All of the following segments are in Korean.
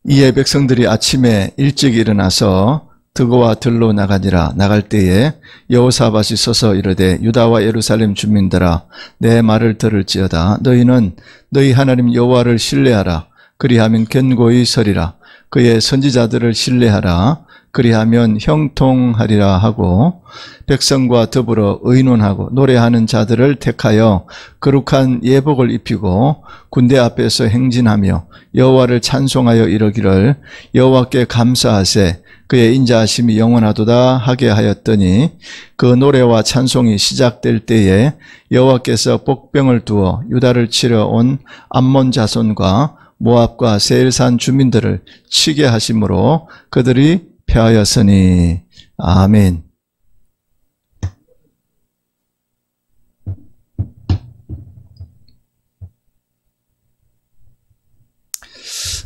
이에 백성들이 아침에 일찍 일어나서 드고와 들로 나가니라. 나갈 때에 여호사밧이 서서 이르되 유다와 예루살렘 주민들아 내 말을 들을지어다. 너희는 너희 하나님 여호와를 신뢰하라. 그리하면 견고히 서리라. 그의 선지자들을 신뢰하라. 그리하면 형통하리라 하고 백성과 더불어 의논하고 노래하는 자들을 택하여 거룩한 예복을 입히고 군대 앞에서 행진하며 여호와를 찬송하여 이르기를 여호와께 감사하세 그의 인자하심이 영원하도다 하게 하였더니 그 노래와 찬송이 시작될 때에 여호와께서 복병을 두어 유다를 치러 온 암몬 자손과 모압과 세일산 주민들을 치게 하심으로 그들이 패하였으니. 아멘.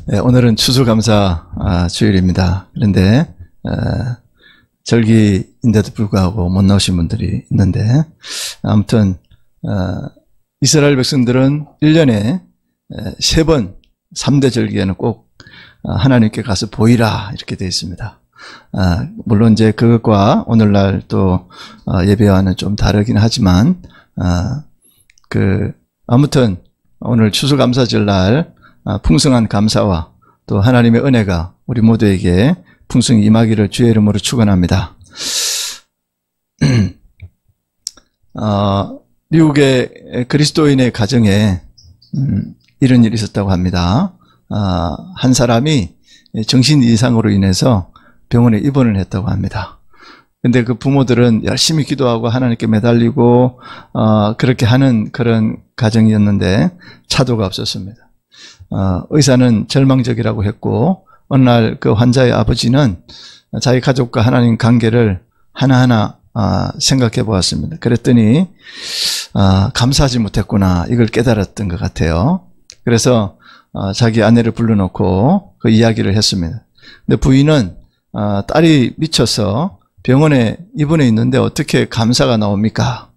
네, 오늘은 추수감사 주일입니다. 그런데 절기인데도 불구하고 못 나오신 분들이 있는데 아무튼 이스라엘 백성들은 1년에 3번 3대 절기에는 꼭 하나님께 가서 보이라 이렇게 되어 있습니다. 물론 이제 그것과 오늘날 또 예배와는 좀 다르긴 하지만 아무튼 오늘 추수감사절 날 풍성한 감사와 또 하나님의 은혜가 우리 모두에게 풍성히 임하기를 주의 이름으로 축원합니다. 미국의 그리스도인의 가정에 이런 일이 있었다고 합니다. 한 사람이 정신 이상으로 인해서 병원에 입원을 했다고 합니다. 근데 그 부모들은 열심히 기도하고 하나님께 매달리고 그렇게 하는 그런 가정이었는데 차도가 없었습니다. 의사는 절망적이라고 했고 어느 날 그 환자의 아버지는 자기 가족과 하나님 관계를 하나하나 생각해 보았습니다. 그랬더니 감사하지 못했구나 이걸 깨달았던 것 같아요. 그래서 자기 아내를 불러놓고 그 이야기를 했습니다. 근데 부인은 딸이 미쳐서 병원에 입원해 있는데 어떻게 감사가 나옵니까?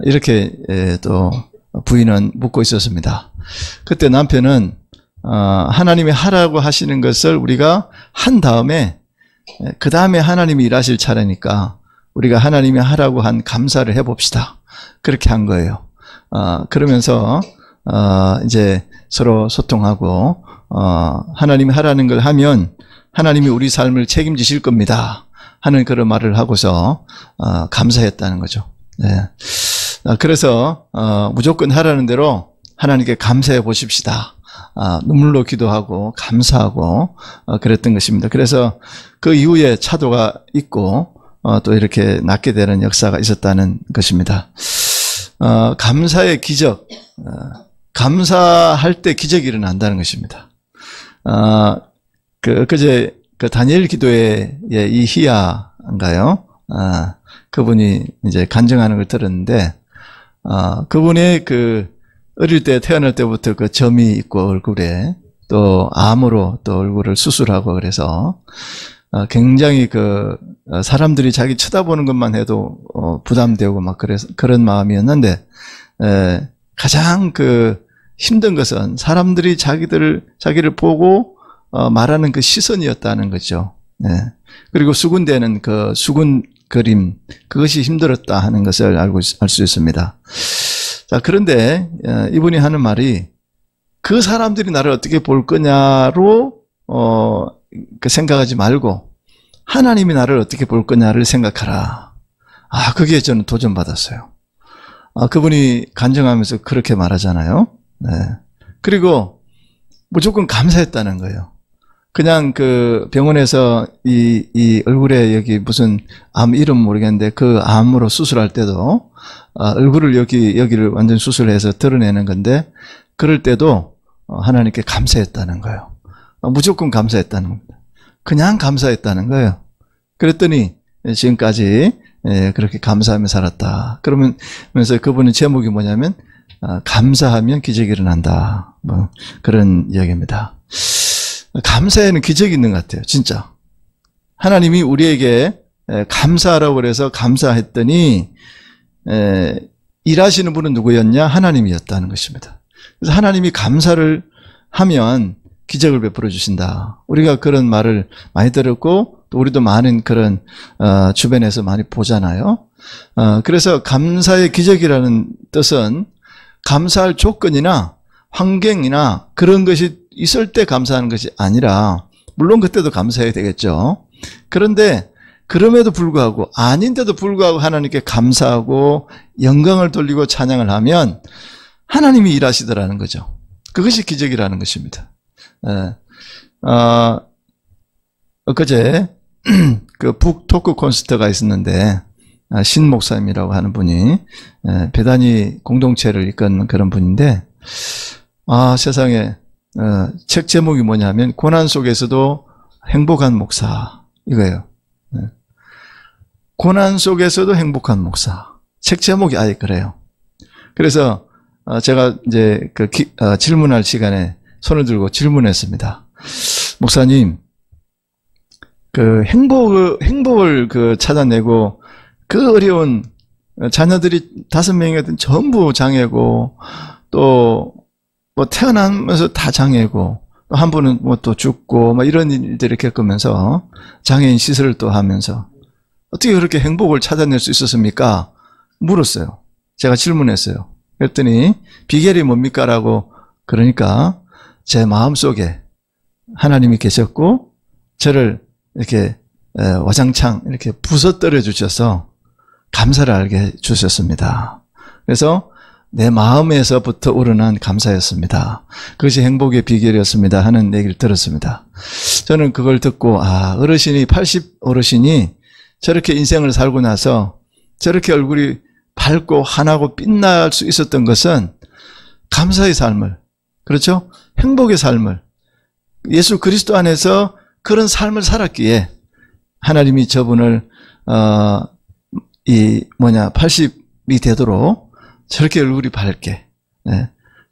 이렇게 또 부인은 묻고 있었습니다. 그때 남편은 하나님이 하라고 하시는 것을 우리가 한 다음에 그 다음에 하나님이 일하실 차례니까 우리가 하나님이 하라고 한 감사를 해봅시다. 그렇게 한 거예요. 그러면서 이제 서로 소통하고 하나님이 하라는 걸 하면 하나님이 우리 삶을 책임지실 겁니다 하는 그런 말을 하고서 감사했다는 거죠. 네. 그래서 무조건 하라는 대로 하나님께 감사해 보십시다. 눈물로 기도하고 감사하고 그랬던 것입니다. 그래서 그 이후에 차도가 있고 또 이렇게 낫게 되는 역사가 있었다는 것입니다. 감사의 기적, 감사할 때 기적이 일어난다는 것입니다. 그제 다니엘 기도의 이히야인가요? 그분이 이제 간증하는 걸 들었는데, 그분이 어릴 때 태어날 때부터 그 점이 있고 얼굴에 또 암으로 또 얼굴을 수술하고 그래서 굉장히 사람들이 자기 쳐다보는 것만 해도 부담되고 막 그래서 그런 마음이었는데, 가장 힘든 것은 사람들이 자기를 보고 말하는 그 시선이었다는 거죠. 네. 그리고 수군대는 그 수군 그림, 그것이 힘들었다 하는 것을 알 수 있습니다. 자, 그런데 이분이 하는 말이 그 사람들이 나를 어떻게 볼 거냐로 생각하지 말고 하나님이 나를 어떻게 볼 거냐를 생각하라. 그게 저는 도전받았어요. 그분이 간증하면서 그렇게 말하잖아요. 네. 그리고 무조건 감사했다는 거예요. 그냥 병원에서 이 얼굴에 여기 무슨 암 이름 모르겠는데 그 암으로 수술할 때도 얼굴을 여기를 완전 수술해서 드러내는 건데 그럴 때도 하나님께 감사했다는 거예요. 무조건 감사했다는 겁니다. 그냥 감사했다는 거예요. 그랬더니 지금까지 그렇게 감사하며 살았다. 그러면서 그분의 제목이 뭐냐면 감사하면 기적이 일어난다. 뭐 그런 이야기입니다. 감사에는 기적이 있는 것 같아요. 진짜. 하나님이 우리에게 감사하라고 그래서 감사했더니 일하시는 분은 누구였냐? 하나님이었다는 것입니다. 그래서 하나님이 감사를 하면 기적을 베풀어 주신다. 우리가 그런 말을 많이 들었고 또 우리도 많은 그런 주변에서 많이 보잖아요. 그래서 감사의 기적이라는 뜻은 감사할 조건이나 환경이나 그런 것이 있을 때 감사하는 것이 아니라, 물론 그때도 감사해야 되겠죠. 그런데 그럼에도 불구하고, 아닌데도 불구하고 하나님께 감사하고 영광을 돌리고 찬양을 하면 하나님이 일하시더라는 거죠. 그것이 기적이라는 것입니다. 엊그제 그 북토크 콘서트가 있었는데, 신 목사님이라고 하는 분이 배단위 공동체를 이끄는 그런 분인데, 세상에 책 제목이 뭐냐면 고난 속에서도 행복한 목사, 이거예요. 고난 속에서도 행복한 목사. 책 제목이 아예 그래요. 그래서 제가 이제 질문할 시간에 손을 들고 질문했습니다. 목사님, 행복을 찾아내고 그 어려운 자녀들이 5명이든 전부 장애고, 또 뭐 태어나면서 다 장애고, 또 한 분은 뭐 또 죽고, 뭐 이런 일들을 겪으면서 장애인 시설을 또 하면서 어떻게 그렇게 행복을 찾아낼 수 있었습니까? 물었어요. 제가 질문했어요. 그랬더니 비결이 뭡니까? 라고. 그러니까 제 마음속에 하나님이 계셨고 저를 이렇게 와장창 이렇게 부서뜨려 주셔서 감사를 알게 해 주셨습니다. 그래서 내 마음에서부터 우러난 감사였습니다. 그것이 행복의 비결이었습니다 하는 얘기를 들었습니다. 저는 그걸 듣고 80 어르신이 저렇게 인생을 살고 나서 저렇게 얼굴이 밝고 환하고 빛날 수 있었던 것은 감사의 삶을, 그렇죠? 행복의 삶을, 예수 그리스도 안에서 그런 삶을 살았기에 하나님이 저분을 80이 되도록 저렇게 얼굴이 밝게,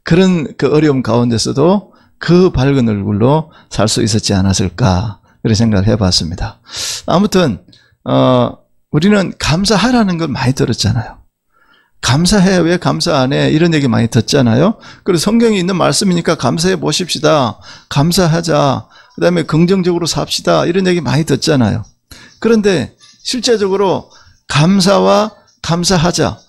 그런 그 어려움 가운데서도 그 밝은 얼굴로 살 수 있었지 않았을까, 그런 생각을 해봤습니다. 아무튼 우리는 감사하라는 걸 많이 들었잖아요. 감사해, 왜 감사 안 해? 이런 얘기 많이 듣잖아요. 그래서 성경에 있는 말씀이니까 감사해 보십시다. 감사하자. 그 다음에 긍정적으로 삽시다. 이런 얘기 많이 듣잖아요. 그런데 실제적으로 감사와 감사하자,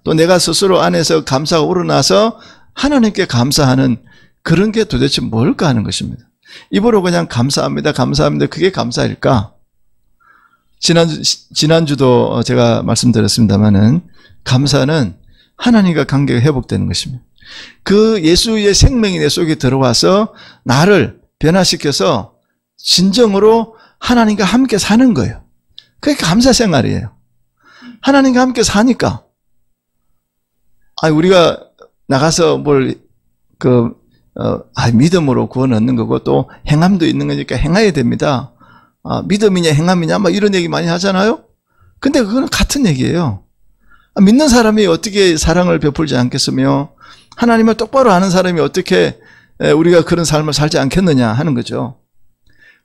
또 내가 스스로 안에서 감사가 우러나서 하나님께 감사하는 그런 게 도대체 뭘까 하는 것입니다. 입으로 그냥 감사합니다, 그게 감사일까? 지난주도 제가 말씀드렸습니다만은 감사는 하나님과 관계가 회복되는 것입니다. 그 예수의 생명이 내 속에 들어와서 나를 변화시켜서 진정으로 하나님과 함께 사는 거예요. 그게 감사 생활이에요. 하나님과 함께 사니까. 우리가 나가서 믿음으로 구원 얻는 거고 또 행함도 있는 거니까 행해야 됩니다. 믿음이냐 행함이냐 이런 얘기 많이 하잖아요. 근데 그거는 같은 얘기예요. 믿는 사람이 어떻게 사랑을 베풀지 않겠으며 하나님을 똑바로 아는 사람이 어떻게 우리가 그런 삶을 살지 않겠느냐 하는 거죠.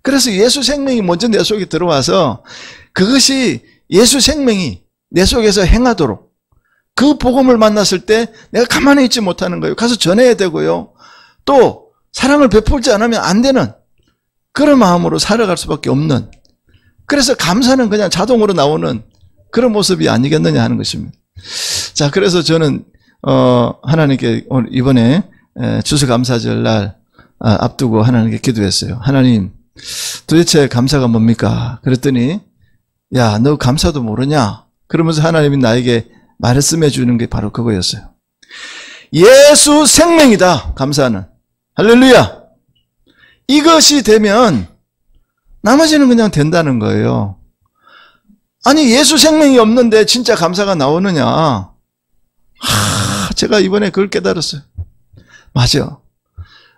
그래서 예수 생명이 먼저 내 속에 들어와서 그것이 예수 생명이 내 속에서 행하도록, 그 복음을 만났을 때 내가 가만히 있지 못하는 거예요. 가서 전해야 되고요. 또 사랑을 베풀지 않으면 안 되는 그런 마음으로 살아갈 수밖에 없는, 그래서 감사는 그냥 자동으로 나오는 그런 모습이 아니겠느냐 하는 것입니다. 자, 그래서 저는 하나님께 오늘 이번에 추수감사절 날 앞두고 하나님께 기도했어요. 하나님, 도대체 감사가 뭡니까? 그랬더니 야, 너 감사도 모르냐? 그러면서 하나님이 나에게 말씀해 주는 게 바로 그거였어요. 예수 생명이다, 감사는. 할렐루야. 이것이 되면 나머지는 그냥 된다는 거예요. 아니, 예수 생명이 없는데 진짜 감사가 나오느냐? 제가 이번에 그걸 깨달았어요. 맞아.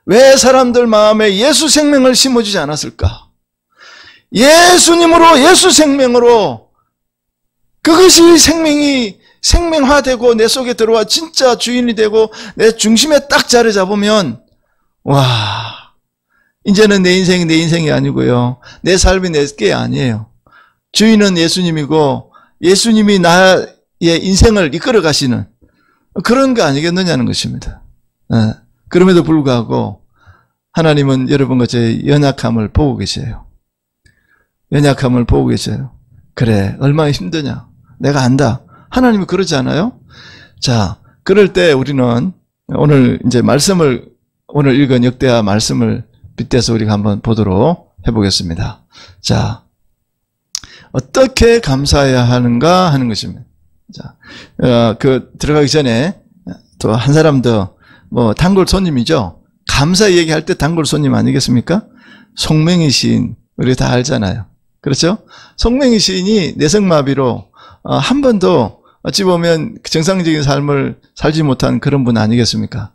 왜 사람들 마음에 예수 생명을 심어주지 않았을까? 예수님으로, 예수 생명으로 그것이 생명이 생명화되고 내 속에 들어와 진짜 주인이 되고 내 중심에 딱 자리 잡으면, 와, 이제는 내 인생이 내 인생이 아니고요, 내 삶이 내 게 아니에요. 주인은 예수님이고 예수님이 나의 인생을 이끌어 가시는 그런 거 아니겠느냐는 것입니다. 그럼에도 불구하고 하나님은 여러분과 제 연약함을 보고 계세요. 연약함을 보고 계세요. 그래, 얼마나 힘드냐. 내가 안다. 하나님이 그러지 않아요? 자, 그럴 때 우리는 오늘 이제 오늘 읽은 역대하 말씀을 빗대서 우리가 한번 보도록 해보겠습니다. 자, 어떻게 감사해야 하는가 하는 것입니다. 자, 들어가기 전에 또 한 사람 더, 단골 손님이죠. 감사 얘기할 때 단골 손님 아니겠습니까? 송맹이 시인, 우리 다 알잖아요. 그렇죠? 송맹이 시인이 뇌성마비로, 한 번도 어찌 보면 정상적인 삶을 살지 못한 그런 분 아니겠습니까?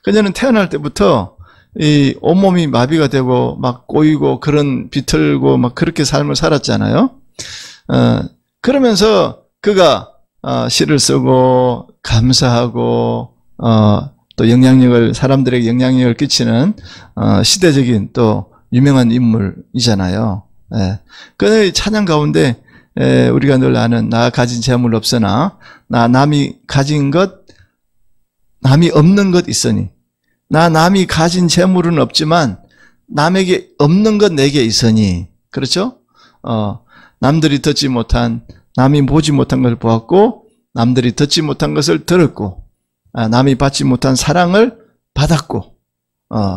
그녀는 태어날 때부터 이 온몸이 마비가 되고 막 꼬이고 그런 비틀고 막 그렇게 삶을 살았잖아요. 그러면서 그가 시를 쓰고 감사하고 또 사람들에게 영향력을 끼치는 시대적인 또 유명한 인물이잖아요. 그의 찬양 가운데 우리가 늘 아는 나 가진 재물 없으나 남이 가진 것 남이 없는 것 있으니 남이 가진 재물은 없지만 남에게 없는 것 내게 있으니 그렇죠? 남들이 듣지 못한 남이 보지 못한 것을 보았고 남들이 듣지 못한 것을 들었고 남이 받지 못한 사랑을 받았고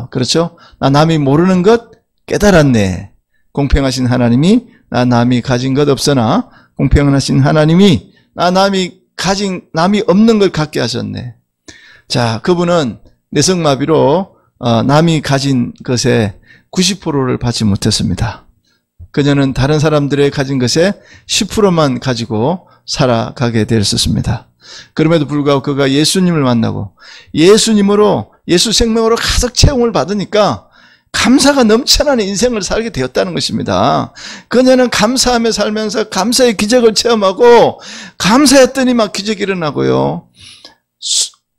그렇죠? 남이 모르는 것 깨달았네. 공평하신 하나님이 남이 가진 것 없으나 공평하신 하나님이 남이 없는 걸 갖게 하셨네. 자, 그분은 뇌성마비로 남이 가진 것에 90%를 받지 못했습니다. 그녀는 다른 사람들의 가진 것에 10%만 가지고 살아가게 되었습니다. 그럼에도 불구하고 그가 예수님을 만나고 예수 생명으로 가득 채움을 받으니까 감사가 넘쳐나는 인생을 살게 되었다는 것입니다. 그녀는 감사하며 살면서 감사의 기적을 체험하고 감사했더니 막 기적이 일어나고요.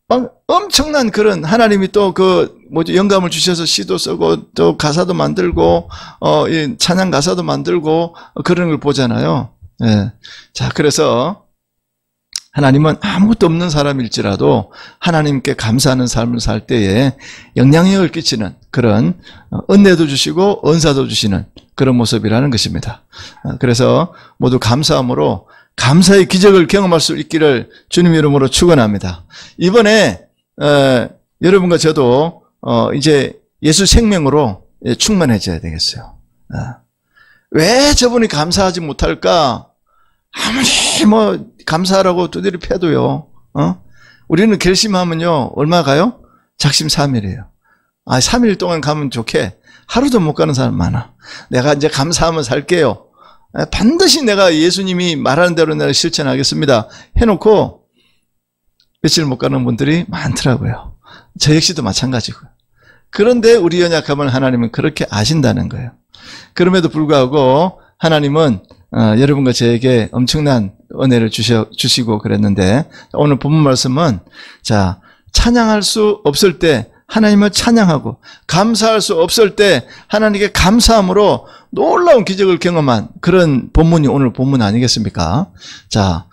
막 엄청난 그런 하나님이 또 영감을 주셔서 시도 쓰고 또 가사도 만들고 찬양 가사도 만들고 그런 걸 보잖아요. 자, 그래서 하나님은 아무것도 없는 사람일지라도 하나님께 감사하는 삶을 살 때에 영향력을 끼치는 그런 은혜도 주시고 은사도 주시는 그런 모습이라는 것입니다. 그래서 모두 감사함으로 감사의 기적을 경험할 수 있기를 주님 이름으로 축원합니다. 이번에 여러분과 저도 이제 예수 생명으로 충만해져야 되겠어요. 왜 저분이 감사하지 못할까? 아무리 감사하라고 두드려 패도요. 우리는 결심하면요 얼마 가요? 작심 3일이에요. 3일 동안 가면 좋게. 하루도 못 가는 사람 많아. 내가 이제 감사하면 살게요. 반드시 내가 예수님이 말하는 대로 내가 실천하겠습니다 해놓고 며칠 못 가는 분들이 많더라고요. 저 역시도 마찬가지고요. 그런데 우리 연약함을 하나님은 그렇게 아신다는 거예요. 그럼에도 불구하고 하나님은 여러분과 저에게 엄청난 은혜를 주시고 그랬는데 오늘 본문 말씀은 자, 찬양할 수 없을 때 하나님을 찬양하고 감사할 수 없을 때 하나님께 감사함으로 놀라운 기적을 경험한 그런 본문이 오늘 본문 아니겠습니까? 자,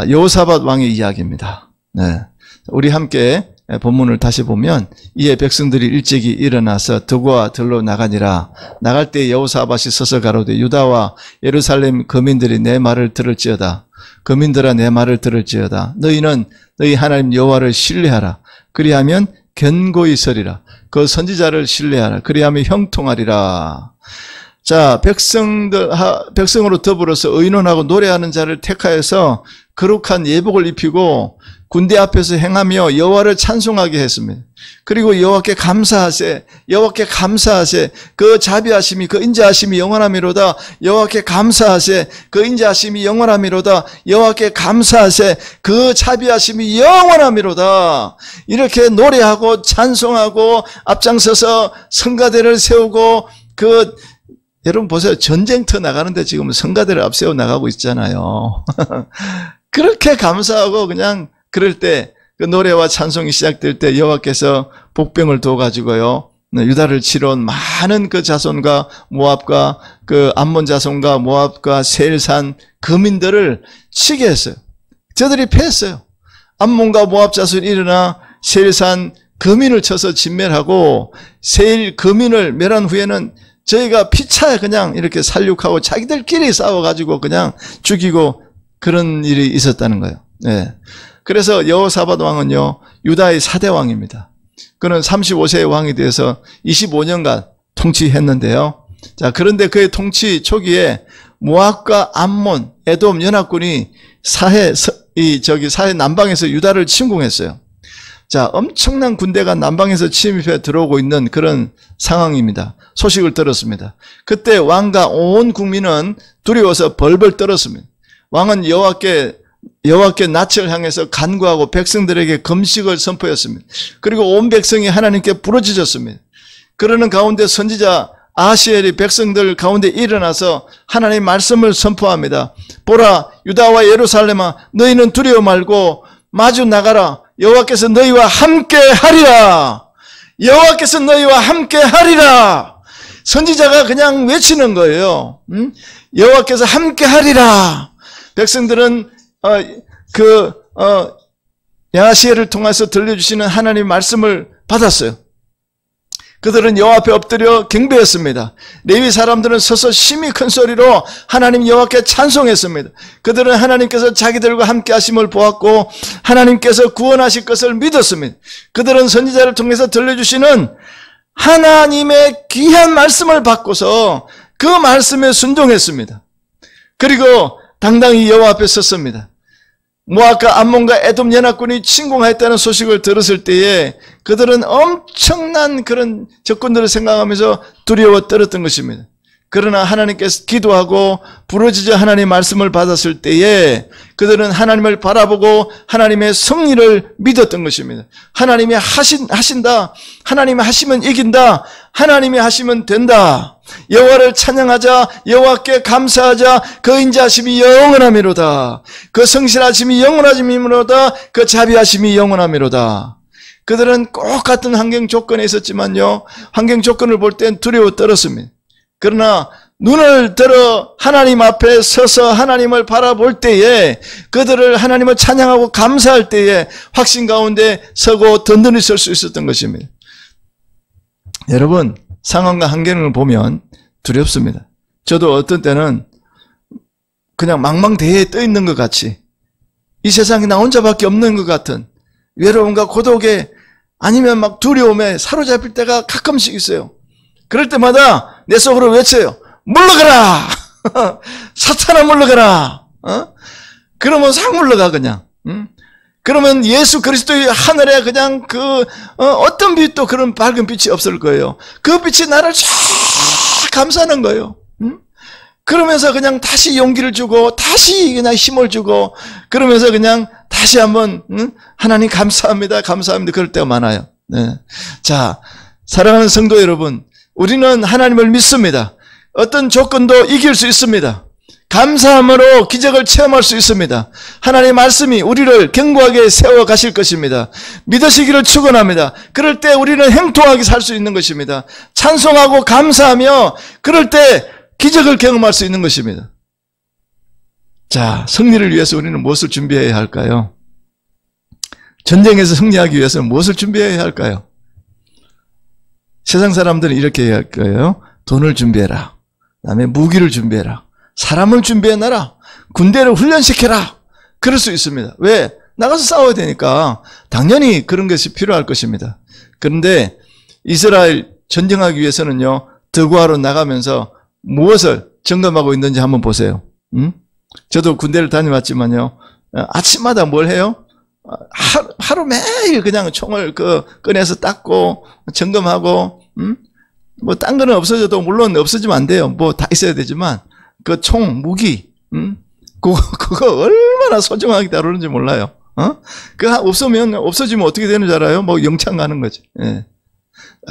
여호사밧 왕의 이야기입니다. 네. 우리 함께 본문을 다시 보면 이에 백성들이 일찍이 일어나서 드고와 들로 나가니라. 나갈 때 여호사밧이 서서 가로되 유다와 예루살렘 거민들이 내 말을 들을지어다. 거민들아 내 말을 들을지어다. 너희는 너희 하나님 여호와를 신뢰하라. 그리하면 견고히 서리라. 그 선지자를 신뢰하라. 그리하면 형통하리라. 자, 백성으로 더불어서 의논하고 노래하는 자를 택하여서 거룩한 예복을 입히고 군대 앞에서 행하며 여호와를 찬송하게 했습니다. 그리고 여호와께 감사하세. 여호와께 감사하세. 그 자비하심이 그 인자하심이 영원하미로다. 여호와께 감사하세. 그 인자하심이 영원하미로다. 여호와께 감사하세. 그 자비하심이 영원하미로다. 이렇게 노래하고 찬송하고 앞장서서 성가대를 세우고 여러분 보세요. 전쟁터 나가는데 지금 성가대를 앞세워 나가고 있잖아요. 그렇게 감사하고 그냥 그럴 때 그 노래와 찬송이 시작될 때 여호와께서 복병을 둬가지고요 유다를 치러 온 많은 그 자손과 모압과 그 암몬 자손과 모압과 세일산 거민들을 치게 했어요. 저들이 패했어요. 암몬과 모압 자손이 일어나 세일산 거민을 쳐서 진멸하고 세일 거민을 멸한 후에는 저희가 피차 그냥 이렇게 살육하고 자기들끼리 싸워가지고 그냥 죽이고 그런 일이 있었다는 거예요. 네. 그래서 여호사밧 왕은요, 유다의 4대 왕입니다. 그는 35세의 왕이 되어서 25년간 통치했는데요. 자, 그런데 그의 통치 초기에 모압과 암몬, 에돔 연합군이 사해 남방에서 유다를 침공했어요. 자, 엄청난 군대가 남방에서 침입해 들어오고 있는 그런 상황입니다. 소식을 들었습니다. 그때 왕과 온 국민은 두려워서 벌벌 떨었습니다. 왕은 여호와께 낯을 향해서 간구하고 백성들에게 금식을 선포했습니다. 그리고 온 백성이 하나님께 부르짖었습니다. 그러는 가운데 선지자 아하시엘이 백성들 가운데 일어나서 하나님의 말씀을 선포합니다. 보라, 유다와 예루살렘아, 너희는 두려워 말고 마주 나가라. 여호와께서 너희와 함께 하리라. 여호와께서 너희와 함께 하리라. 선지자가 그냥 외치는 거예요. 여호와께서 함께 하리라. 백성들은 야하시엘을 통해서 들려주시는 하나님의 말씀을 받았어요. 그들은 여호와 앞에 엎드려 경배했습니다. 레위 사람들은 서서 심히 큰 소리로 하나님 여호와께 찬송했습니다. 그들은 하나님께서 자기들과 함께 하심을 보았고 하나님께서 구원하실 것을 믿었습니다. 그들은 선지자를 통해서 들려주시는 하나님의 귀한 말씀을 받고서 그 말씀에 순종했습니다. 그리고 당당히 여호와 앞에 섰습니다. 모압과 암몬과 에돔 연합군이 침공했다는 소식을 들었을 때에 그들은 엄청난 그런 적군들을 생각하면서 두려워 떨었던 것입니다. 그러나 하나님께서 기도하고 부르짖어 하나님의 말씀을 받았을 때에 그들은 하나님을 바라보고 하나님의 승리를 믿었던 것입니다. 하나님이 하신다. 하나님이 하시면 이긴다. 하나님이 하시면 된다. 여호와를 찬양하자. 여호와께 감사하자. 그 인자하심이 영원하미로다. 그 성실하심이 영원하심이로다. 그 자비하심이 영원하미로다. 그들은 꼭 같은 환경 조건에 있었지만요, 환경 조건을 볼 땐 두려워 떨었습니다. 그러나 눈을 들어 하나님 앞에 서서 하나님을 바라볼 때에 그들을 하나님을 찬양하고 감사할 때에 확신 가운데 서고 든든히 설 수 있었던 것입니다. 여러분, 상황과 환경을 보면 두렵습니다. 저도 어떤 때는 그냥 망망대해에 떠 있는 것 같이, 이 세상에 나 혼자밖에 없는 것 같은 외로움과 고독에, 아니면 막 두려움에 사로잡힐 때가 가끔씩 있어요. 그럴 때마다 내 속으로 외쳐요. 물러가라! 사탄아 물러가라! 그러면 싹 물러가 그냥. 그러면 예수 그리스도의 하늘에 그냥 어떤 빛도 그런 밝은 빛이 없을 거예요. 그 빛이 나를 쫙 감싸는 거예요. 그러면서 그냥 다시 용기를 주고 다시 그냥 힘을 주고 그러면서 그냥 다시 한번 하나님 감사합니다. 감사합니다. 그럴 때가 많아요. 네. 자, 사랑하는 성도 여러분, 우리는 하나님을 믿습니다. 어떤 조건도 이길 수 있습니다. 감사함으로 기적을 체험할 수 있습니다. 하나님의 말씀이 우리를 견고하게 세워 가실 것입니다. 믿으시기를 축원합니다. 그럴 때 우리는 행통하게 살 수 있는 것입니다. 찬송하고 감사하며 그럴 때 기적을 경험할 수 있는 것입니다. 자, 승리를 위해서 우리는 무엇을 준비해야 할까요? 전쟁에서 승리하기 위해서는 무엇을 준비해야 할까요? 세상 사람들은 이렇게 해야 할 거예요. 돈을 준비해라. 그 다음에 무기를 준비해라. 사람을 준비해놔라. 군대를 훈련시켜라. 그럴 수 있습니다. 왜? 나가서 싸워야 되니까 당연히 그런 것이 필요할 것입니다. 그런데 이스라엘 전쟁하기 위해서는요, 득고하러 나가면서 무엇을 점검하고 있는지 한번 보세요. 저도 군대를 다녀왔지만요, 아침마다 뭘 해요? 하루 매일 그냥 총을 꺼내서 닦고 점검하고, 뭐 딴 거는 없어져도 물론 없어지면 안 돼요. 뭐 다 있어야 되지만 그 총, 무기, 그거 얼마나 소중하게 다루는지 몰라요. 그거 없어지면 어떻게 되는 줄 알아요? 뭐 영창 가는 거지. 예.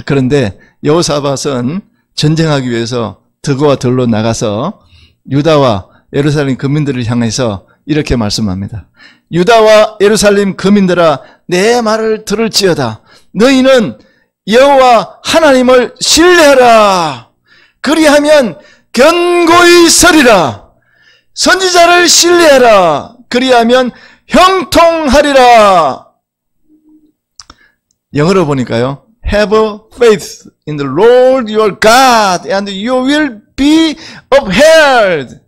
그런데 여호사밧은 전쟁하기 위해서 득고와 들로 나가서 유다와 예루살렘 거민들을 향해서 이렇게 말씀합니다. 유다와 예루살렘 거민들아, 내 말을 들을지어다. 너희는 여호와 하나님을 신뢰하라. 그리하면 견고히 서리라. 선지자를 신뢰하라. 그리하면 형통하리라. 영어로 보니까요. Have faith in the Lord your God and you will be upheld.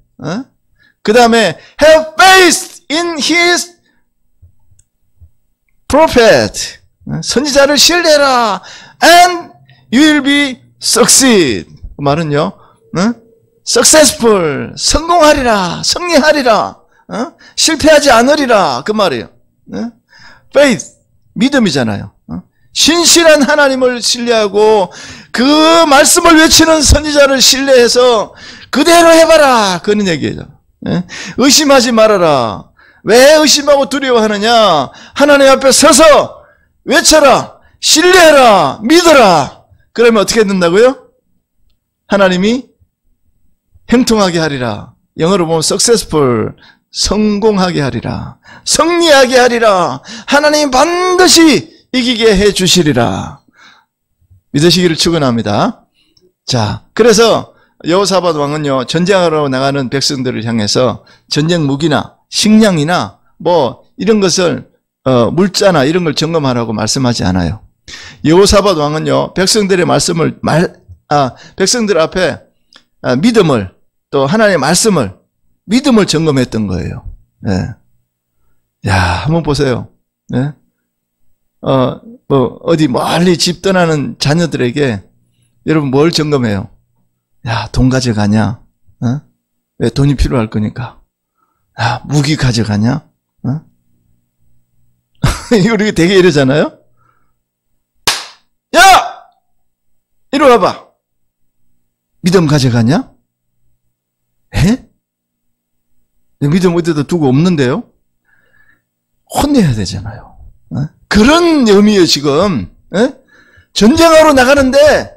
그 다음에 have faith in his prophet. 선지자를 신뢰해라. And you will be succeed. 그 말은요. successful. 성공하리라. 승리하리라. 실패하지 않으리라. 그 말이에요. faith. 믿음이잖아요. 신실한 하나님을 신뢰하고 그 말씀을 외치는 선지자를 신뢰해서 그대로 해봐라. 그런 얘기예요. 의심하지 말아라. 왜 의심하고 두려워하느냐? 하나님 앞에 서서 외쳐라. 신뢰해라. 믿어라. 그러면 어떻게 된다고요? 하나님이 형통하게 하리라. 영어로 보면 successful. 성공하게 하리라. 승리하게 하리라. 하나님 반드시 이기게 해 주시리라. 믿으시기를 축원합니다. 자, 그래서 여호사밧 왕은요, 전쟁하러 나가는 백성들을 향해서 전쟁 무기나 식량이나 뭐 이런 것을 물자나 이런 걸 점검하라고 말씀하지 않아요. 여호사밧 왕은요, 백성들의 말씀을 백성들 앞에 믿음을, 또 하나님의 말씀을, 믿음을 점검했던 거예요. 예. 야, 한번 보세요. 예? 어디 멀리 집 떠나는 자녀들에게 여러분 뭘 점검해요? 야, 돈 가져가냐? 왜 돈이 필요할 거니까. 야, 무기 가져가냐? 우리 되게 이러잖아요? 야! 이리 와봐. 믿음 가져가냐? 에? 믿음 어디다 두고 없는데요? 혼내야 되잖아요. 그런 의미예요, 지금. 전쟁하러 나가는데,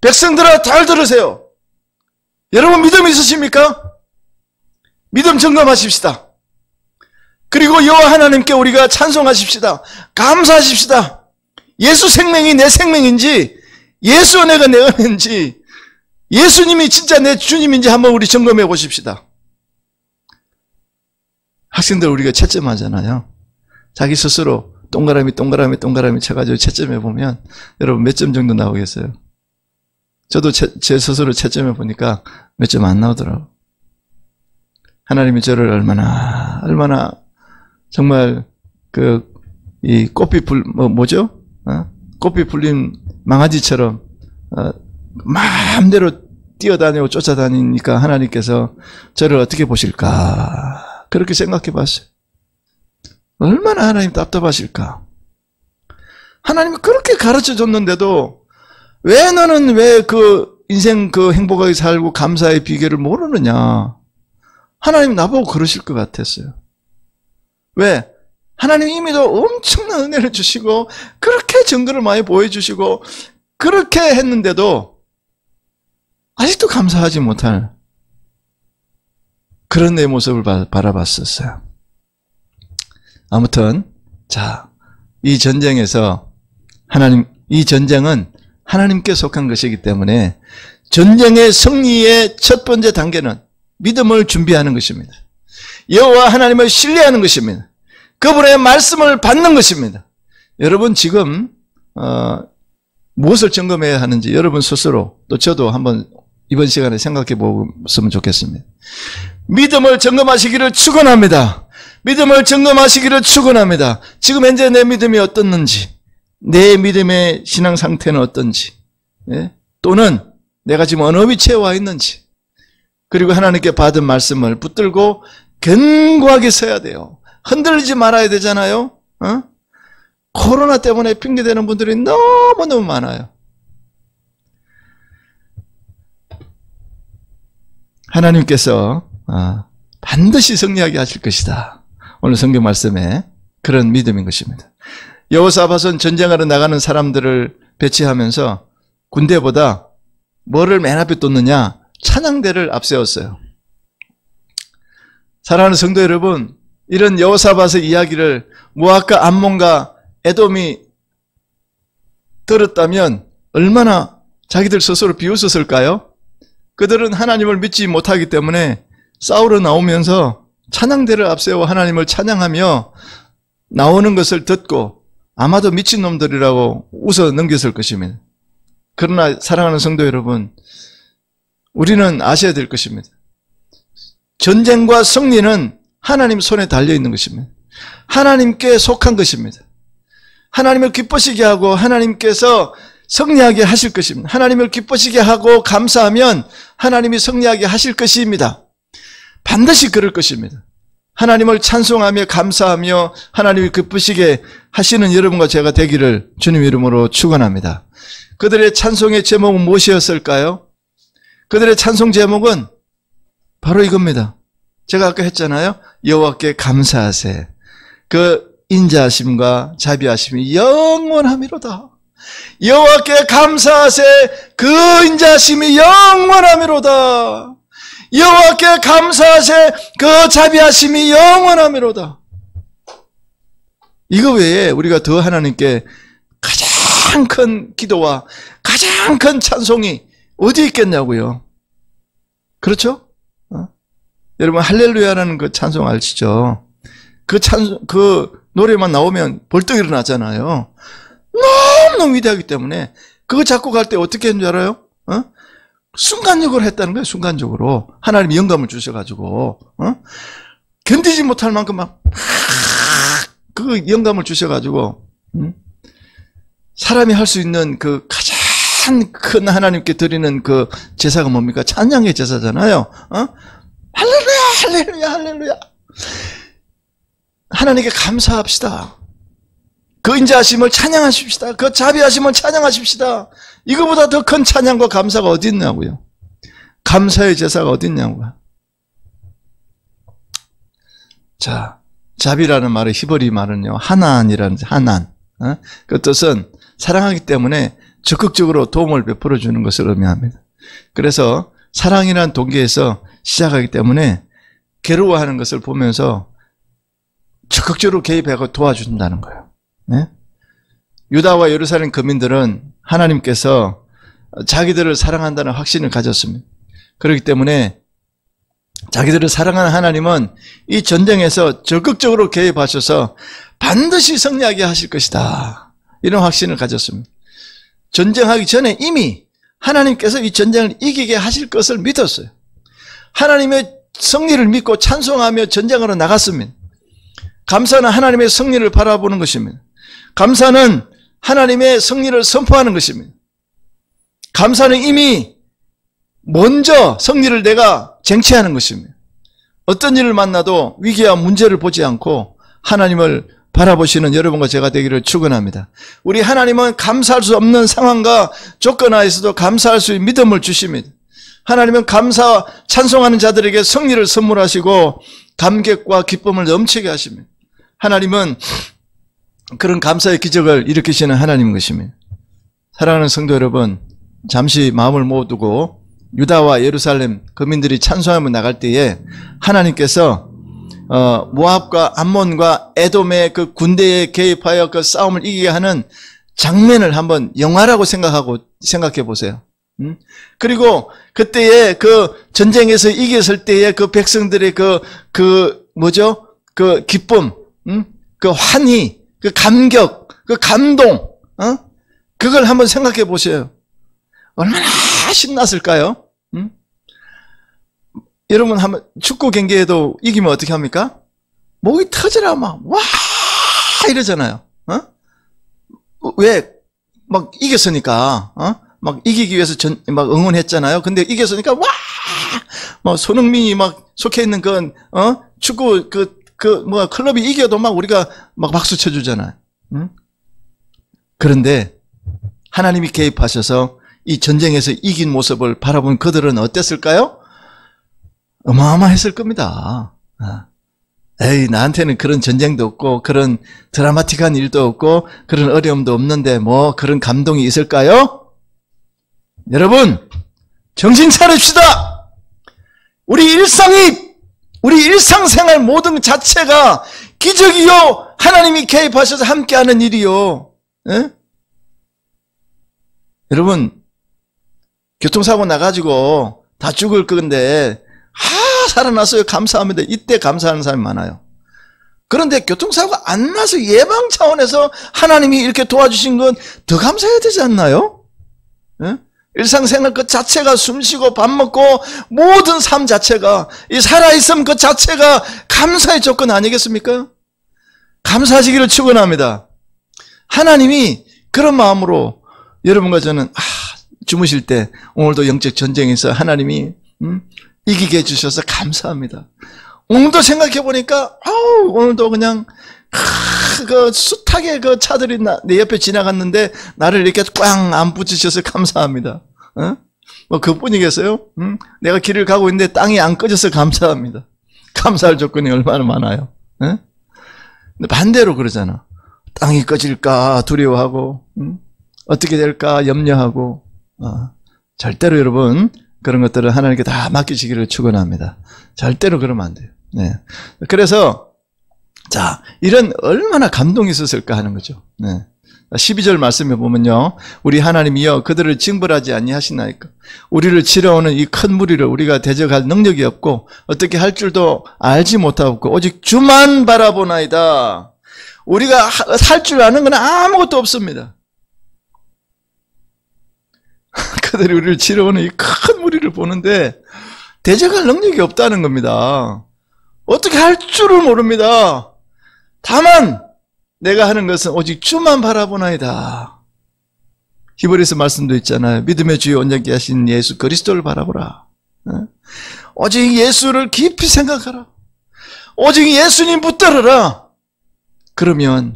백성들아, 잘 들으세요. 여러분, 믿음 있으십니까? 믿음 점검하십시다. 그리고 여호와 하나님께 우리가 찬송하십시다. 감사하십시다. 예수 생명이 내 생명인지, 예수 은혜가 내 은혜인지, 예수님이 진짜 내 주님인지 한번 우리 점검해 보십시다. 학생들 우리가 채점하잖아요. 자기 스스로 동그라미 쳐가지고 채점해 보면 여러분 몇 점 정도 나오겠어요? 저도 제 스스로 채점해 보니까 몇 점 안 나오더라고요. 하나님이 저를 얼마나 정말 이 꽃빛 뭐죠? 꽃빛 불린 망아지처럼 마음대로 뛰어다니고 쫓아다니니까 하나님께서 저를 어떻게 보실까? 그렇게 생각해 봤어요. 얼마나 하나님 답답하실까? 하나님이 그렇게 가르쳐 줬는데도 왜 너는 왜 그 인생 행복하게 살고 감사의 비결을 모르느냐? 하나님 나보고 그러실 것 같았어요. 왜? 하나님 이미도 엄청난 은혜를 주시고 그렇게 증거를 많이 보여주시고 그렇게 했는데도 아직도 감사하지 못할 그런 내 모습을 바라봤었어요. 아무튼 자, 이 전쟁에서 이 전쟁은 하나님께 속한 것이기 때문에 전쟁의 승리의 첫 번째 단계는 믿음을 준비하는 것입니다. 여호와 하나님을 신뢰하는 것입니다. 그분의 말씀을 받는 것입니다. 여러분 지금 무엇을 점검해야 하는지 여러분 스스로 또 저도 한번 이번 시간에 생각해 보았으면 좋겠습니다. 믿음을 점검하시기를 축원합니다. 믿음을 점검하시기를 축원합니다. 지금 현재 내 믿음이 어떻는지, 내 믿음의 신앙 상태는 어떤지, 또는 내가 지금 어느 위치에 와 있는지, 그리고 하나님께 받은 말씀을 붙들고 견고하게 서야 돼요. 흔들리지 말아야 되잖아요. 코로나 때문에 핑계대는 분들이 너무너무 많아요. 하나님께서 반드시 승리하게 하실 것이다. 오늘 성경 말씀에 그런 믿음인 것입니다. 여호사밧은 전쟁하러 나가는 사람들을 배치하면서 군대보다 뭐를 맨 앞에 뒀느냐? 찬양대를 앞세웠어요. 사랑하는 성도 여러분, 이런 여호사밧의 이야기를 모압과 암몬과 에돔이 들었다면 얼마나 자기들 스스로 비웃었을까요? 그들은 하나님을 믿지 못하기 때문에 싸우러 나오면서 찬양대를 앞세워 하나님을 찬양하며 나오는 것을 듣고 아마도 미친놈들이라고 웃어 넘겼을 것입니다. 그러나 사랑하는 성도 여러분, 우리는 아셔야 될 것입니다. 전쟁과 승리는 하나님 손에 달려있는 것입니다. 하나님께 속한 것입니다. 하나님을 기쁘시게 하고 하나님께서 승리하게 하실 것입니다. 하나님을 기쁘시게 하고 감사하면 하나님이 승리하게 하실 것입니다. 반드시 그럴 것입니다. 하나님을 찬송하며 감사하며 하나님이 기쁘시게 하시는 여러분과 제가 되기를 주님 이름으로 축원합니다. 그들의 찬송의 제목은 무엇이었을까요? 그들의 찬송 제목은 바로 이겁니다. 제가 아까 했잖아요. 여호와께 감사하세. 그 인자하심과 자비하심이 영원하미로다. 여호와께 감사하세. 그 인자하심이 영원하미로다. 여호와께 감사하세. 그 자비하심이 영원하미로다. 이거 외에 우리가 더 하나님께 가장 큰 기도와 가장 큰 찬송이 어디 있겠냐고요. 그렇죠? 여러분 할렐루야라는 그 찬송 아시죠? 그 찬송, 그 노래만 나오면 벌떡 일어나잖아요. 너무너무 위대하기 때문에 그거 잡고 갈 때 어떻게 했는 줄 알아요? 순간적으로 했다는 거예요. 순간적으로 하나님이 영감을 주셔가지고 견디지 못할 만큼 막 그 영감을 주셔가지고 사람이 할 수 있는 그 가장 큰 하나님께 드리는 그 제사가 뭡니까? 찬양의 제사잖아요. 할렐루야, 할렐루야, 할렐루야. 하나님께 감사합시다. 그 인자하심을 찬양하십시다. 그 자비하심을 찬양하십시다. 이거보다 더 큰 찬양과 감사가 어디 있냐고요. 감사의 제사가 어디 있냐고요. 자, 자비라는 말의 히브리 말은요, 하난이라는 하난. 그 뜻은 사랑하기 때문에 적극적으로 도움을 베풀어 주는 것을 의미합니다. 그래서 사랑이라는 동기에서 시작하기 때문에 괴로워하는 것을 보면서 적극적으로 개입하고 도와준다는 거예요. 네? 유다와 예루살렘 거민들은 하나님께서 자기들을 사랑한다는 확신을 가졌습니다. 그렇기 때문에 자기들을 사랑하는 하나님은 이 전쟁에서 적극적으로 개입하셔서 반드시 승리하게 하실 것이다. 이런 확신을 가졌습니다. 전쟁하기 전에 이미 하나님께서 이 전쟁을 이기게 하실 것을 믿었어요. 하나님의 승리를 믿고 찬송하며 전쟁으로 나갔습니다. 감사는 하나님의 승리를 바라보는 것입니다. 감사는 하나님의 승리를 선포하는 것입니다. 감사는 이미 먼저 승리를 내가 쟁취하는 것입니다. 어떤 일을 만나도 위기와 문제를 보지 않고 하나님을 바라보시는 여러분과 제가 되기를 축원합니다. 우리 하나님은 감사할 수 없는 상황과 조건 하에서도 감사할 수 있는 믿음을 주십니다. 하나님은 감사, 찬송하는 자들에게 승리를 선물하시고 감격과 기쁨을 넘치게 하십니다. 하나님은 그런 감사의 기적을 일으키시는 하나님인 것입니다. 사랑하는 성도 여러분, 잠시 마음을 모두고 유다와 예루살렘 거민들이 찬송하며 나갈 때에 하나님께서 모압과 암몬과 에돔의 그 군대에 개입하여 그 싸움을 이기게 하는 장면을 한번 영화라고 생각해 보세요. 그리고 그때의 그 전쟁에서 이겼을 때의 그 백성들의 그 기쁨, 그 환희, 그 감격, 그 감동, 그걸 한번 생각해 보세요. 얼마나 신났을까요? 여러분 한번 축구 경기에도 이기면 어떻게 합니까? 목이 터지라 막 와 이러잖아요. 왜? 막 이겼으니까. 막 이기기 위해서 막 응원했잖아요. 근데 이겼으니까 와! 막 손흥민이 막 속해 있는 축구 클럽이 이겨도 막 우리가 막 박수 쳐주잖아요. 그런데 하나님이 개입하셔서 이 전쟁에서 이긴 모습을 바라본 그들은 어땠을까요? 어마어마했을 겁니다. 에이, 나한테는 그런 전쟁도 없고 그런 드라마틱한 일도 없고 그런 어려움도 없는데 뭐 그런 감동이 있을까요? 여러분, 정신 차립시다. 우리 일상생활 모든 자체가 기적이요, 하나님이 개입하셔서 함께하는 일이요. 에? 여러분, 교통사고 나가지고 다 죽을 건데 살아났어요. 감사합니다. 이때 감사하는 사람이 많아요. 그런데 교통사고가 안 나서 예방 차원에서 하나님이 이렇게 도와주신 건 더 감사해야 되지 않나요? 예? 일상생활 그 자체가 숨쉬고 밥 먹고 모든 삶 자체가 이 살아있음 그 자체가 감사의 조건 아니겠습니까? 감사하시기를 축원합니다. 하나님이 그런 마음으로 여러분과 저는 주무실 때 오늘도 영적 전쟁에서 하나님이 이기게 해주셔서 감사합니다. 오늘도 생각해 보니까 오늘도 그냥 그 숱하게 그 차들이 내 옆에 지나갔는데 나를 이렇게 꽝 안 붙이셔서 감사합니다. 뭐 그뿐이겠어요? 내가 길을 가고 있는데 땅이 안 꺼져서 감사합니다. 감사할 조건이 얼마나 많아요. 근데 반대로 그러잖아. 땅이 꺼질까 두려워하고 어떻게 될까 염려하고 절대로 여러분 그런 것들을 하나님께 다 맡기시기를 축원합니다. 절대로 그러면 안 돼요. 네. 그래서 자, 이런 얼마나 감동이 있었을까 하는 거죠. 네. 12절 말씀에 보면요. 우리 하나님이여 그들을 징벌하지 아니하시나이까. 우리를 치러오는 이 큰 무리를 우리가 대적할 능력이 없고 어떻게 할 줄도 알지 못하고 오직 주만 바라보나이다. 우리가 할 줄 아는 건 아무것도 없습니다. 그들이 우리를 치러오는 이 큰 무리를 보는데 대적할 능력이 없다는 겁니다. 어떻게 할 줄을 모릅니다. 다만 내가 하는 것은 오직 주만 바라보나이다. 히브리서 말씀도 있잖아요. 믿음의 주요 온전케 하신 예수 그리스도를 바라보라. 오직 예수를 깊이 생각하라. 오직 예수님 붙들어라. 그러면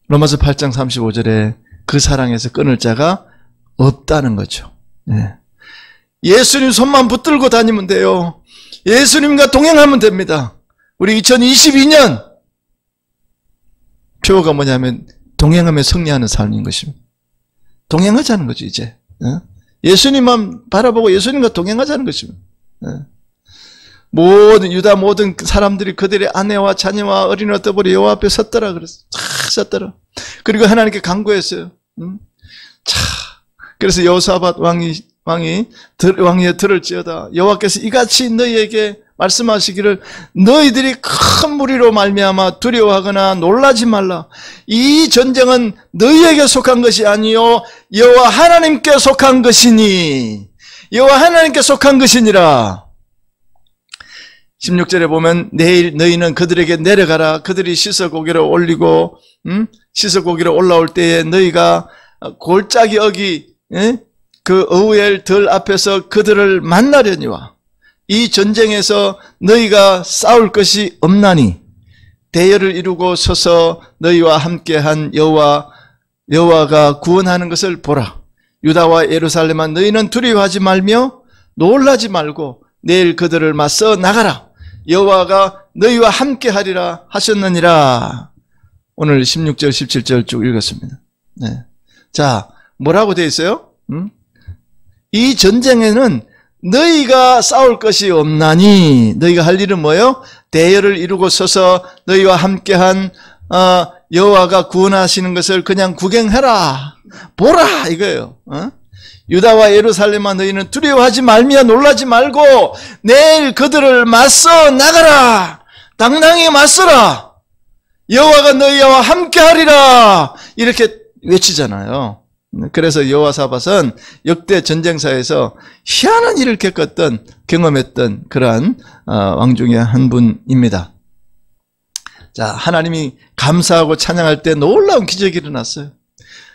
로마서 8장 35절에 그 사랑에서 끊을 자가 없다는 거죠. 예수님 손만 붙들고 다니면 돼요. 예수님과 동행하면 됩니다. 우리 2022년 표어가 뭐냐면 동행하며 승리하는 삶인 것입니다. 동행하자는 거죠, 이제. 예수님만 바라보고 예수님과 동행하자는 것입니다. 유다 모든 사람들이 그들의 아내와 자녀와 어린이와 떠버려 여호와 앞에 섰더라 그랬어요. 섰더라. 그리고 하나님께 간구했어요. 그래서 여호사밧 왕이 들을지어다. 여호와께서 이같이 너희에게 말씀하시기를 너희들이 큰 무리로 말미암아 두려워하거나 놀라지 말라. 이 전쟁은 너희에게 속한 것이 아니요 여호와 하나님께 속한 것이니 여호와 하나님께 속한 것이니라. 16절에 보면 내일 너희는 그들에게 내려가라. 그들이 씻어고기를 올리고 씻어고기를 올라올 때에 너희가 골짜기 어기 그 어우엘 들 앞에서 그들을 만나려니와 이 전쟁에서 너희가 싸울 것이 없나니 대열을 이루고 서서 너희와 함께한 여호와가 구원하는 것을 보라. 유다와 예루살렘아 너희는 두려워하지 말며 놀라지 말고 내일 그들을 맞서 나가라. 여호와가 너희와 함께하리라 하셨느니라. 오늘 16절 17절 쭉 읽었습니다. 네. 자, 뭐라고 되어 있어요? 이 전쟁에는 너희가 싸울 것이 없나니 너희가 할 일은 뭐예요? 대열을 이루고 서서 너희와 함께한 여호와가 구원하시는 것을 그냥 구경해라. 보라 이거예요. 유다와 예루살렘아 너희는 두려워하지 말며 놀라지 말고 내일 그들을 맞서 나가라. 당당히 맞서라. 여호와가 너희와 함께하리라. 이렇게 외치잖아요. 그래서 여호사밧은 역대 전쟁사에서 희한한 일을 경험했던 그러한 왕 중에 한 분입니다. 자, 하나님이 감사하고 찬양할 때 놀라운 기적이 일어났어요.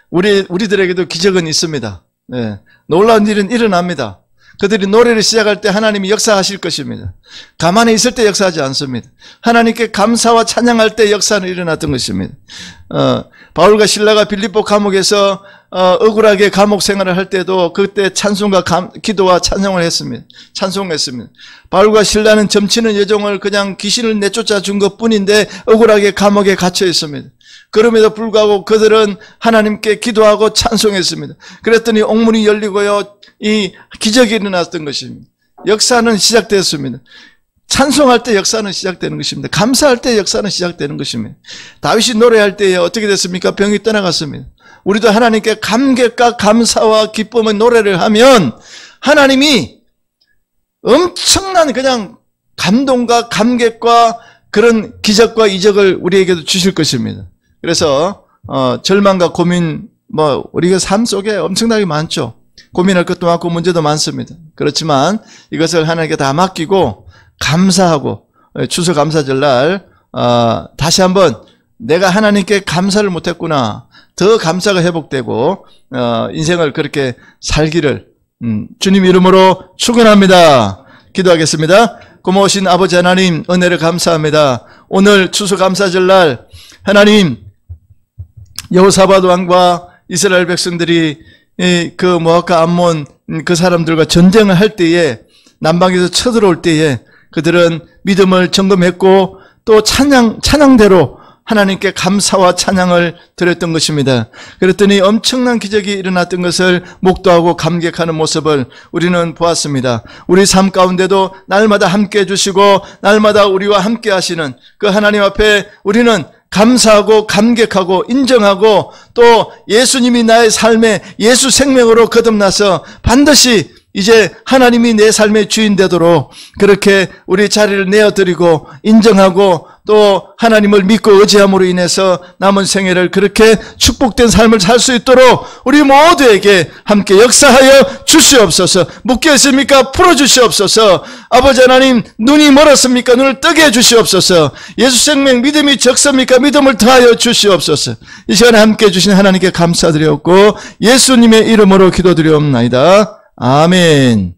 우리들에게도 기적은 있습니다. 네, 놀라운 일은 일어납니다. 그들이 노래를 시작할 때 하나님이 역사하실 것입니다. 가만히 있을 때 역사하지 않습니다. 하나님께 감사와 찬양할 때 역사는 일어났던 것입니다. 바울과 실라가 빌립보 감옥에서 억울하게 감옥 생활을 할 때도 그때 찬송과 기도와 찬송을 했습니다. 찬송했습니다. 바울과 실라는 점치는 여종을 그냥 귀신을 내쫓아 준 것뿐인데 억울하게 감옥에 갇혀 있습니다. 그럼에도 불구하고 그들은 하나님께 기도하고 찬송했습니다. 그랬더니 옥문이 열리고요. 이 기적이 일어났던 것입니다. 역사는 시작되었습니다. 찬송할 때 역사는 시작되는 것입니다. 감사할 때 역사는 시작되는 것입니다. 다윗이 노래할 때 어떻게 됐습니까? 병이 떠나갔습니다. 우리도 하나님께 감격과 감사와 기쁨의 노래를 하면 하나님이 엄청난 그냥 감동과 감격과 그런 기적과 이적을 우리에게도 주실 것입니다. 그래서 절망과 고민, 우리가 삶 속에 엄청나게 많죠. 고민할 것도 많고 문제도 많습니다. 그렇지만 이것을 하나님께 다 맡기고 감사하고, 추수감사절날 다시 한번 내가 하나님께 감사를 못했구나, 더 감사가 회복되고 인생을 그렇게 살기를 주님 이름으로 축원합니다. 기도하겠습니다. 고마우신 아버지 하나님, 은혜를 감사합니다. 오늘 추수감사절날 하나님, 여호사밧 왕과 이스라엘 백성들이 그 모압과 암몬 그 사람들과 전쟁을 할 때에, 남방에서 쳐들어올 때에 그들은 믿음을 점검했고 또 찬양대로 하나님께 감사와 찬양을 드렸던 것입니다. 그랬더니 엄청난 기적이 일어났던 것을 목도하고 감격하는 모습을 우리는 보았습니다. 우리 삶 가운데도 날마다 함께 해주시고 날마다 우리와 함께 하시는 그 하나님 앞에 우리는 감사하고 감격하고 인정하고, 또 예수님이 나의 삶에 예수 생명으로 거듭나서 반드시 이제 하나님이 내 삶의 주인 되도록 그렇게 우리 자리를 내어드리고 인정하고, 또 하나님을 믿고 의지함으로 인해서 남은 생애를 그렇게 축복된 삶을 살 수 있도록 우리 모두에게 함께 역사하여 주시옵소서. 묶여 있습니까? 풀어주시옵소서. 아버지 하나님, 눈이 멀었습니까? 눈을 뜨게 해주시옵소서. 예수 생명 믿음이 적습니까? 믿음을 더하여 주시옵소서. 이 시간에 함께 해주신 하나님께 감사드렸고 예수님의 이름으로 기도드리옵나이다. 아멘.